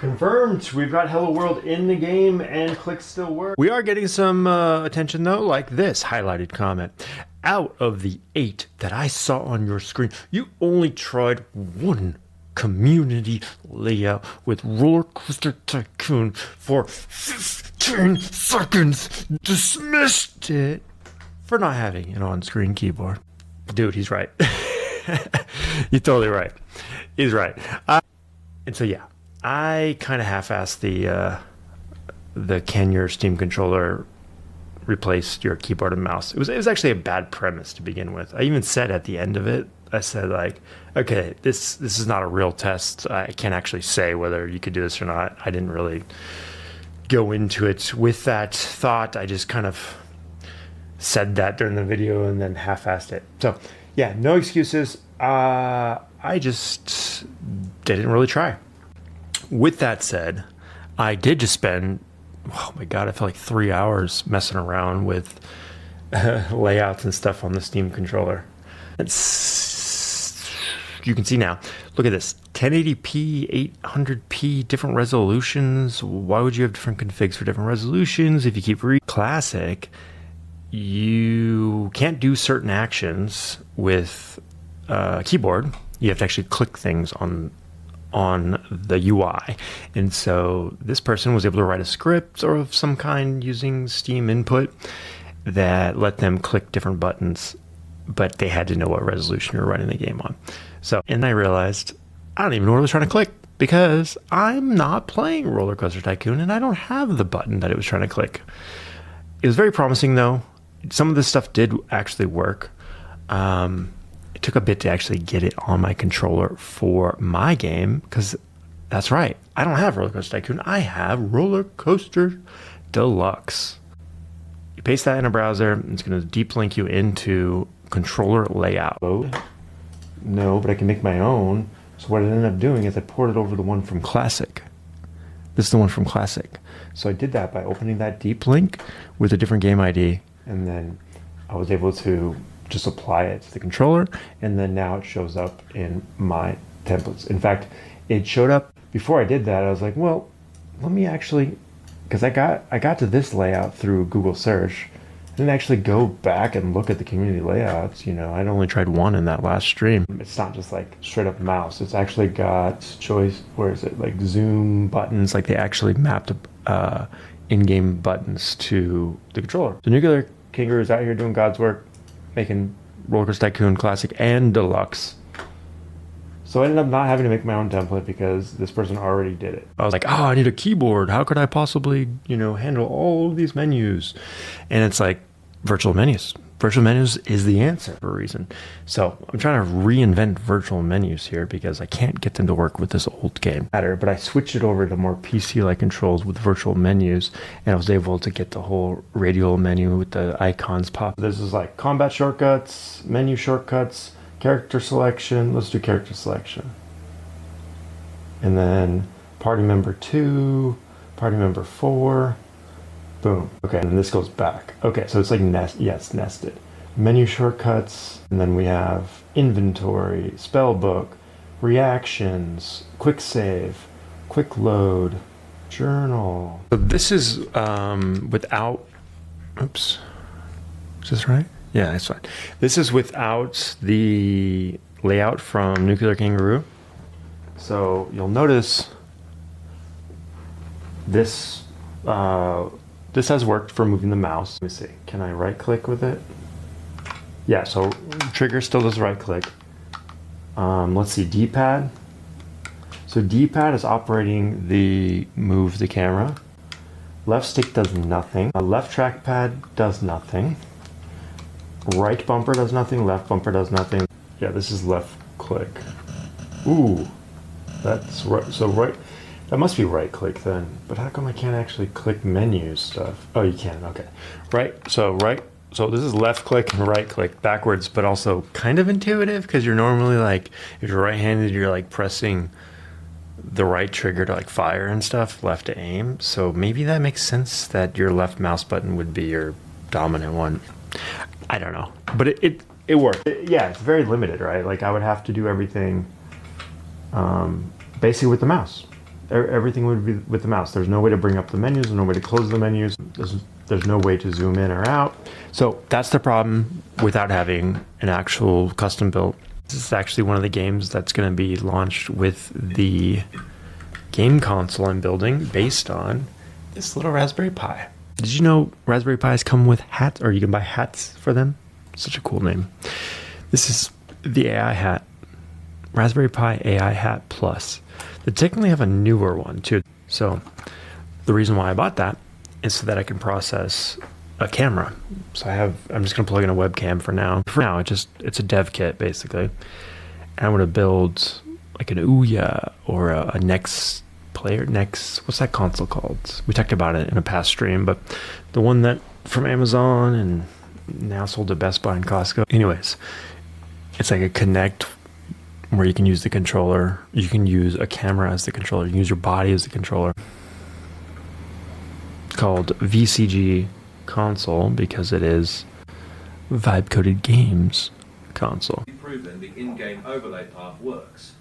Confirmed. We've got Hello World in the game and clicks still work. We are getting some attention though, like this highlighted comment. Out of the 8 that I saw on your screen, you only tried one community layout with RollerCoaster Tycoon for 15 seconds. Dismissed it for not having an on-screen keyboard. Dude, he's right. You're totally right. He's right. And so yeah, I kind of half-assed the can your Steam controller replace your keyboard and mouse. It was actually a bad premise to begin with. I even said at the end of it, I said like, okay, this is not a real test. I can't actually say whether you could do this or not. I didn't really go into it with that thought. I just kind of said that during the video and then half-assed it. So yeah, no excuses. I just didn't really try. With that said, I did just spend, oh my God, I felt like 3 hours messing around with layouts and stuff on the Steam controller. You can see now, look at this, 1080p, 800p, different resolutions. Why would you have different configs for different resolutions? If you keep classic, you can't do certain actions with keyboard. You have to actually click things on the UI. And so this person was able to write a script or of some kind using Steam input that let them click different buttons, but they had to know what resolution you're running the game on. So, and I realized I don't even know what I was trying to click because I'm not playing RollerCoaster Tycoon and I don't have the button that it was trying to click. It was very promising though. Some of this stuff did actually work. It took a bit to actually get it on my controller for my game because that's right, I don't have RollerCoaster Tycoon. I have RollerCoaster Deluxe. You paste that in a browser, it's going to deep link you into controller layout. No, but I can make my own. So what I ended up doing is I ported over the one from Classic. This is the one from Classic. So I did that by opening that deep link with a different game ID, and then I was able to just apply it to the controller, and then now it shows up in my templates. In fact, it showed up before I did that. I was like, well, let me actually, because I got to this layout through Google search. I didn't actually go back and look at the community layouts. You know, I'd only tried one in that last stream. It's not just like straight up mouse. It's actually got choice, where is it, like zoom buttons, like they actually mapped in-game buttons to the controller. The Nuclear Kangaroo is out here doing God's work, making RollerCoaster Tycoon Classic and Deluxe. So I ended up not having to make my own template because this person already did it. I was like, oh, I need a keyboard. How could I possibly, handle all of these menus? And it's like virtual menus. Virtual menus is the answer for a reason. So I'm trying to reinvent virtual menus here because I can't get them to work with this old game. But I switched it over to more PC-like controls with virtual menus, and I was able to get the whole radial menu with the icons pop. This is like combat shortcuts, menu shortcuts, character selection. Let's do character selection. And then party member 2, party member 4. Boom. Okay, and then this goes back. Okay, so it's like nested. Menu shortcuts, and then we have inventory, spell book, reactions, quick save, quick load, journal. So this is without, oops, is this right? Yeah, that's fine. This is without the layout from Nuclear Kangaroo. So you'll notice this this has worked for moving the mouse. Let me see, can I right click with it? Yeah, so trigger still does right click. Let's see, D-pad. So D-pad is operating the move the camera. Left stick does nothing. Left trackpad does nothing. Right bumper does nothing, left bumper does nothing. Yeah, this is left click. Ooh, that's right. So right, that must be right click then. But how come I can't actually click menu stuff? Oh, you can, okay. Right, so this is left click and right click backwards, but also kind of intuitive because you're normally like, if you're right-handed, you're like pressing the right trigger to like fire and stuff, left to aim. So maybe that makes sense that your left mouse button would be your dominant one. I don't know, but it worked. Yeah, it's very limited, right? Like I would have to do everything basically with the mouse. Everything would be with the mouse. There's no way to bring up the menus, there's no way to close the menus, there's no way to zoom in or out. So that's the problem without having an actual custom built. This is actually one of the games that's going to be launched with the game console I'm building based on this little Raspberry Pi. Did you know Raspberry Pis come with hats, or you can buy hats for them? Such a cool name. This is the AI hat, Raspberry Pi AI Hat Plus. They technically have a newer one too. So the reason why I bought that is so that I can process a camera. So I'm just gonna plug in a webcam for now. For now, it's a dev kit basically. And I'm gonna build like an Ouya or a Next player. What's that console called? We talked about it in a past stream, but the one that from Amazon and now sold to Best Buy and Costco. Anyways, it's like a Connect where you can use the controller. You can use a camera as the controller. You can use your body as the controller. It's called VCG Console because it is Vibe Coded Games console. Proven the in-game overlay path works.